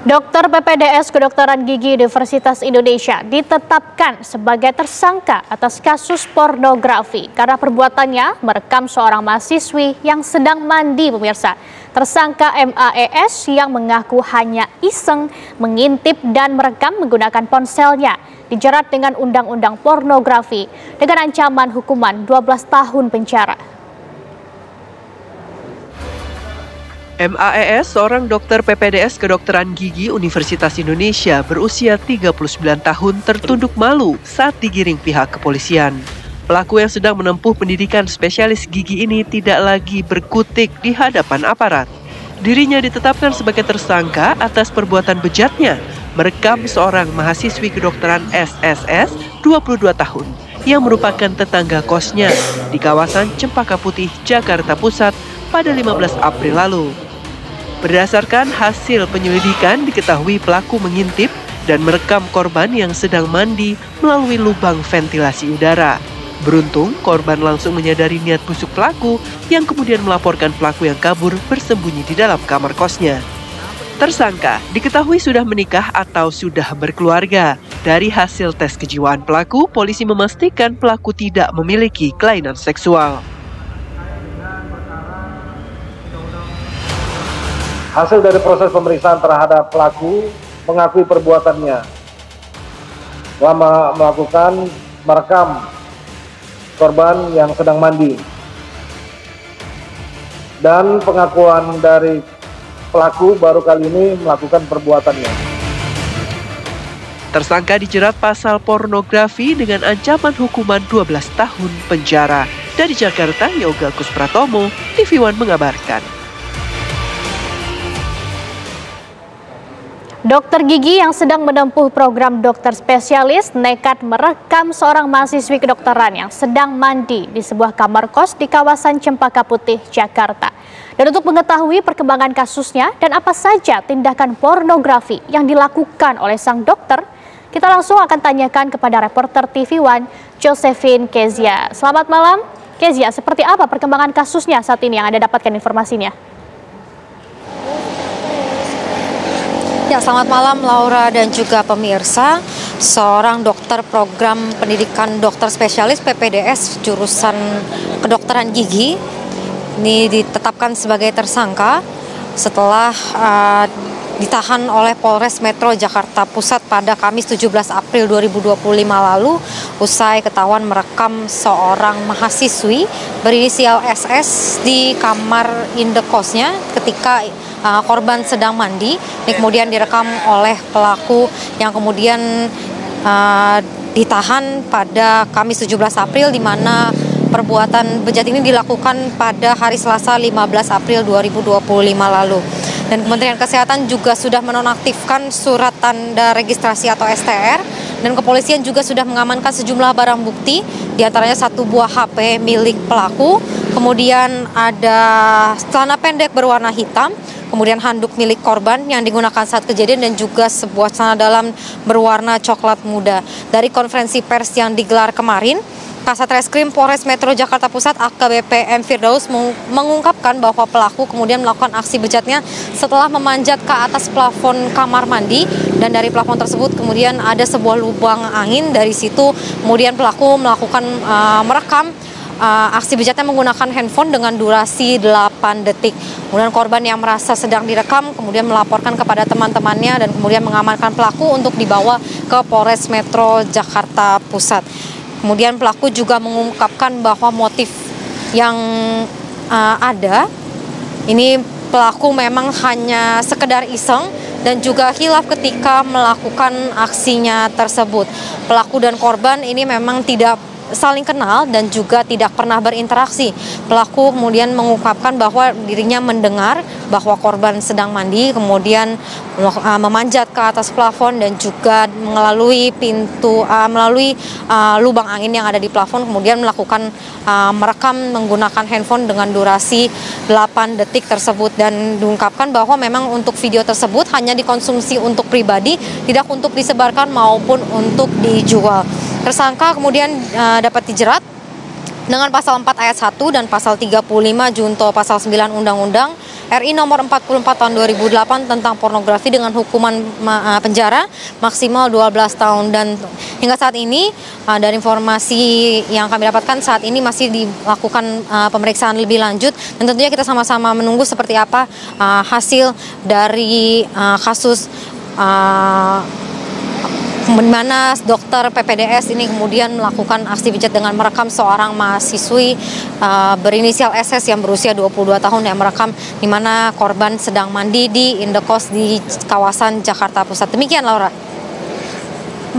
Dokter PPDS Kedokteran Gigi Universitas Indonesia ditetapkan sebagai tersangka atas kasus pornografi karena perbuatannya merekam seorang mahasiswi yang sedang mandi, pemirsa. Tersangka MAES yang mengaku hanya iseng mengintip dan merekam menggunakan ponselnya dijerat dengan Undang-Undang Pornografi dengan ancaman hukuman 12 tahun penjara. MAES, seorang dokter PPDS Kedokteran Gigi Universitas Indonesia berusia 39 tahun tertunduk malu saat digiring pihak kepolisian. Pelaku yang sedang menempuh pendidikan spesialis gigi ini tidak lagi berkutik di hadapan aparat. Dirinya ditetapkan sebagai tersangka atas perbuatan bejatnya merekam seorang mahasiswi kedokteran SSS 22 tahun yang merupakan tetangga kosnya di kawasan Cempaka Putih, Jakarta Pusat pada 15 April lalu. Berdasarkan hasil penyelidikan, diketahui pelaku mengintip dan merekam korban yang sedang mandi melalui lubang ventilasi udara. Beruntung, korban langsung menyadari niat busuk pelaku yang kemudian melaporkan pelaku yang kabur bersembunyi di dalam kamar kosnya. Tersangka diketahui sudah menikah atau sudah berkeluarga. Dari hasil tes kejiwaan pelaku, polisi memastikan pelaku tidak memiliki kelainan seksual. Hasil dari proses pemeriksaan terhadap pelaku mengakui perbuatannya selama merekam korban yang sedang mandi. Dan pengakuan dari pelaku baru kali ini melakukan perbuatannya. Tersangka dijerat pasal pornografi dengan ancaman hukuman 12 tahun penjara. Dari Jakarta, Yoga Kuspratomo, TV One mengabarkan. Dokter gigi yang sedang menempuh program dokter spesialis nekat merekam seorang mahasiswi kedokteran yang sedang mandi di sebuah kamar kos di kawasan Cempaka Putih, Jakarta. Dan untuk mengetahui perkembangan kasusnya dan apa saja tindakan pornografi yang dilakukan oleh sang dokter, kita langsung akan tanyakan kepada reporter TV One, Josephine Kezia. Selamat malam, Kezia. Seperti apa perkembangan kasusnya saat ini yang Anda dapatkan informasinya? Ya, selamat malam Laura dan juga pemirsa. Seorang dokter program pendidikan dokter spesialis PPDS jurusan kedokteran gigi ini ditetapkan sebagai tersangka setelah ditahan oleh Polres Metro Jakarta Pusat pada Kamis 17 April 2025 lalu usai ketahuan merekam seorang mahasiswi berinisial SS di kamar indekosnya ketika korban sedang mandi. Ini kemudian direkam oleh pelaku yang kemudian ditahan pada Kamis 17 April di mana perbuatan bejat ini dilakukan pada hari Selasa 15 April 2025 lalu. Dan Kementerian Kesehatan juga sudah menonaktifkan surat tanda registrasi atau STR, dan kepolisian juga sudah mengamankan sejumlah barang bukti, diantaranya satu buah HP milik pelaku, kemudian ada celana pendek berwarna hitam, kemudian handuk milik korban yang digunakan saat kejadian, dan juga sebuah celana dalam berwarna coklat muda. Dari konferensi pers yang digelar kemarin, Kasat Reskrim Polres Metro Jakarta Pusat AKBP M. Firdaus mengungkapkan bahwa pelaku kemudian melakukan aksi bejatnya setelah memanjat ke atas plafon kamar mandi, dan dari plafon tersebut kemudian ada sebuah lubang angin. Dari situ kemudian pelaku melakukan merekam aksi bejatnya menggunakan handphone dengan durasi 8 detik. Kemudian korban yang merasa sedang direkam kemudian melaporkan kepada teman-temannya dan kemudian mengamankan pelaku untuk dibawa ke Polres Metro Jakarta Pusat. Kemudian pelaku juga mengungkapkan bahwa motif yang ada, ini pelaku memang hanya sekedar iseng dan juga khilaf ketika melakukan aksinya tersebut. Pelaku dan korban ini memang tidak saling kenal dan juga tidak pernah berinteraksi. Pelaku kemudian mengungkapkan bahwa dirinya mendengar bahwa korban sedang mandi, kemudian memanjat ke atas plafon dan juga melalui lubang angin yang ada di plafon, kemudian melakukan merekam menggunakan handphone dengan durasi 8 detik tersebut. Dan diungkapkan bahwa memang untuk video tersebut hanya dikonsumsi untuk pribadi, tidak untuk disebarkan maupun untuk dijual. Tersangka kemudian dapat dijerat dengan pasal 4 ayat 1 dan pasal 35 junto pasal 9 Undang-Undang RI nomor 44 tahun 2008 tentang pornografi dengan hukuman penjara maksimal 12 tahun. Dan hingga saat ini dari informasi yang kami dapatkan saat ini masih dilakukan pemeriksaan lebih lanjut, dan tentunya kita sama-sama menunggu seperti apa hasil dari kasus di mana dokter PPDS ini kemudian melakukan aksi bejat dengan merekam seorang mahasiswi berinisial SS yang berusia 22 tahun yang merekam di mana korban sedang mandi di indekos di kawasan Jakarta Pusat. Demikian, Laura.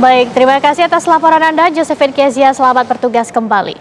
Baik, terima kasih atas laporan Anda, Josephine Kezia. Selamat bertugas kembali.